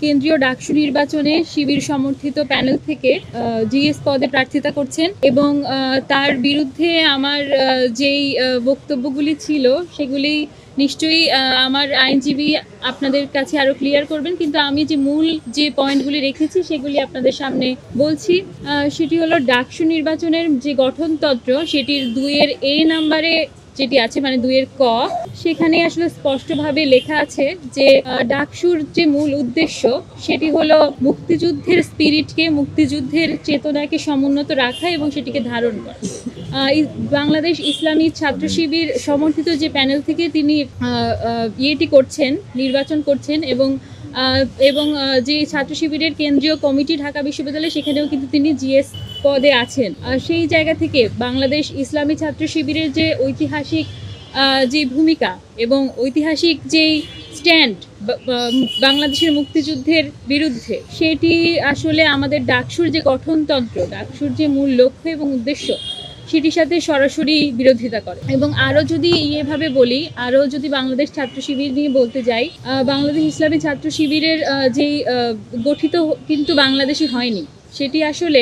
কেন্দ্রীয় ডাকসু নির্বাচনে শিবির সমর্থিত প্যানেল থেকে জিএস পদে প্রার্থিতা করছেন এবং তার বিরুদ্ধে আমার যেই বক্তব্যগুলি ছিল সেগুলি নিশ্চয়ই আমার আইনজীবী আপনাদের কাছে আরো ক্লিয়ার করবেন, কিন্তু আমি যে মূল যে পয়েন্টগুলি রেখেছি সেগুলি আপনাদের সামনে বলছি। সেটি হলো ডাকসু নির্বাচনের যে গঠনতন্ত্র সেটির 2-এর A নাম্বারে যেটি আছে, মানে 2-এর ক, সেখানে আসলে স্পষ্টভাবে লেখা আছে যে ডাকসুর যে মূল উদ্দেশ্য সেটি হলো মুক্তিযুদ্ধের স্পিরিটকে, মুক্তিযুদ্ধের চেতনাকে সমুন্নত রাখা এবং সেটিকে ধারণ করা। বাংলাদেশ ইসলামী ছাত্র শিবির সমর্থিত যে প্যানেল থেকে তিনি নির্বাচন করছেন এবং যে ছাত্র শিবিরের কেন্দ্রীয় কমিটি ঢাকা বিশ্ববিদ্যালয়, সেখানেও কিন্তু তিনি জিএস পদে আছেন। সেই জায়গা থেকে বাংলাদেশ ইসলামী ছাত্র শিবিরের যে ঐতিহাসিক যে ভূমিকা এবং ঐতিহাসিক যেই স্ট্যান্ড বাংলাদেশের মুক্তিযুদ্ধের বিরুদ্ধে, সেটি আসলে আমাদের ডাকসুর যে গঠনতন্ত্র, ডাকসুর যে মূল লক্ষ্য এবং উদ্দেশ্য, সেটির সাথে সরাসরি বিরোধিতা করে। এবং আরও যদি এভাবে বলি, আরও যদি বাংলাদেশ ছাত্র শিবির নিয়ে বলতে যাই, বাংলাদেশ ইসলামী ছাত্র শিবিরের যেই গঠিত কিন্তু বাংলাদেশি হয়নি, সেটি আসলে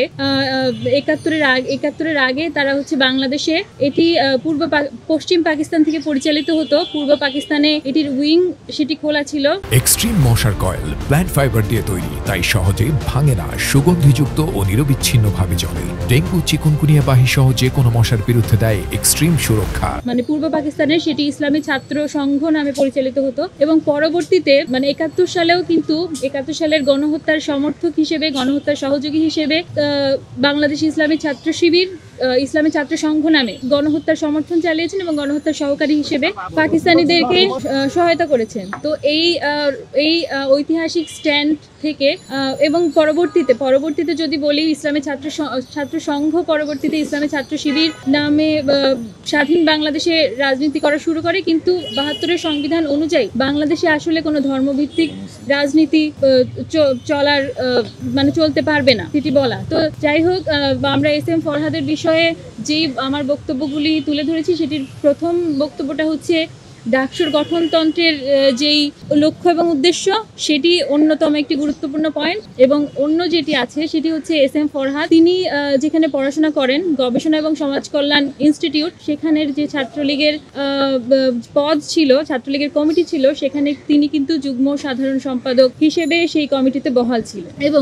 71-এর আগে তারা হচ্ছে বাংলাদেশে, এটি পশ্চিম পাকিস্তান থেকে পরিচালিত হতো। পূর্ব পাকিস্তানে এটির উইং সেটি খোলা ছিল। এক্সট্রিম মশার কয়েল প্ল্যান্ট ফাইবার দিয়ে তৈরি, তাই সহজে ভাঙে না, সুগন্ধিযুক্ত ও নিরবিচ্ছিন্নভাবে জ্বলে। ডেঙ্গু, চিকুনগুনিয়া বাহি সহ যে কোনো মশার বিরুদ্ধে দেয় এক্সট্রিম সুরক্ষা। মানে পূর্ব পাকিস্তানে সেটি ইসলামী ছাত্র সংঘ নামে পরিচালিত হতো এবং পরবর্তীতে মানে 71 সালেও কিন্তু 71 সালের গণহত্যার সমর্থক হিসেবে, গণহত্যার সহযোগী হিসেবে বাংলাদেশ ইসলামী ছাত্র শিবির ইসলামী ছাত্র সংঘ নামে গণহত্যার সমর্থন চালিয়েছেন এবং গণহত্যার সহকারী হিসেবে পাকিস্তানিদেরকে সহায়তা করেছেন। তো এই ঐতিহাসিক স্ট্যান্ড থেকে এবং পরবর্তীতে যদি বলি, ইসলামী ছাত্র সংঘ পরবর্তীতে ইসলামী ছাত্র শিবির নামে স্বাধীন বাংলাদেশে রাজনীতি করা শুরু করে, কিন্তু 72-এর সংবিধান অনুযায়ী বাংলাদেশে আসলে কোনো ধর্মভিত্তিক রাজনীতি চলতে পারবে না, সেটি বলা। তো যাই হোক, আমরা SM ফরহাদের বিষয়ে যেই আমার বক্তব্যগুলি তুলে ধরেছি, সেটির প্রথম বক্তব্যটা হচ্ছে ডাকসুর গঠনতন্ত্রের যেই লক্ষ্য এবং উদ্দেশ্য, সেটি অন্যতম একটি গুরুত্বপূর্ণ পয়েন্ট। এবং অন্য যেটি আছে সেটি হচ্ছে SM ফরহাদ, তিনি যেখানে পড়াশোনা করেন, গবেষণা এবং সমাজ কল্যাণ ইনস্টিটিউট, সেখানের যে ছাত্রলীগের পদ ছিল, ছাত্রলীগের কমিটি ছিল, সেখানে তিনি কিন্তু যুগ্ম সাধারণ সম্পাদক হিসেবে সেই কমিটিতে বহাল ছিল। এবং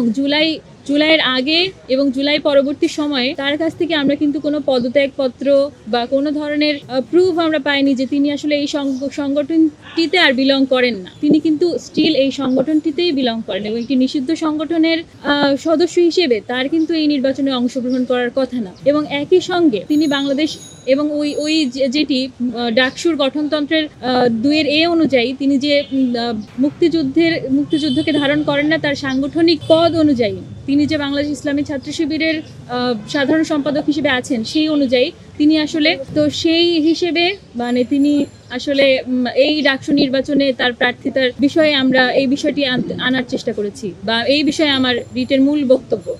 জুলাইয়ের আগে এবং জুলাই পরবর্তী সময়ে তার কাছ থেকে আমরা কিন্তু কোনো পদত্যাগপত্র বা কোনো ধরনের প্রুফ আমরা পাইনি যে তিনি আসলে এই সংগঠনটিতে আর বিলং করেন না। তিনি কিন্তু স্টিল এই সংগঠনটিতেই বিলং করেন এবং একটি নিষিদ্ধ সংগঠনের সদস্য হিসেবে তার কিন্তু এই নির্বাচনে অংশগ্রহণ করার কথা না। এবং একই সঙ্গে তিনি বাংলাদেশ এবং ওই যেটি ডাকসুর গঠনতন্ত্রের 2-এর A অনুযায়ী তিনি যে মুক্তিযুদ্ধকে ধারণ করেন না, তার সাংগঠনিক পদ অনুযায়ী তিনি যে বাংলাদেশ ইসলামী ছাত্র শিবিরের সাধারণ সম্পাদক হিসেবে আছেন, সেই অনুযায়ী তিনি আসলে, তো সেই হিসেবে মানে তিনি আসলে এই ডাকসু নির্বাচনে তার প্রার্থিতার বিষয়ে আমরা এই বিষয়টি আনার চেষ্টা করেছি, বা এই বিষয়ে আমার রিটের মূল বক্তব্য।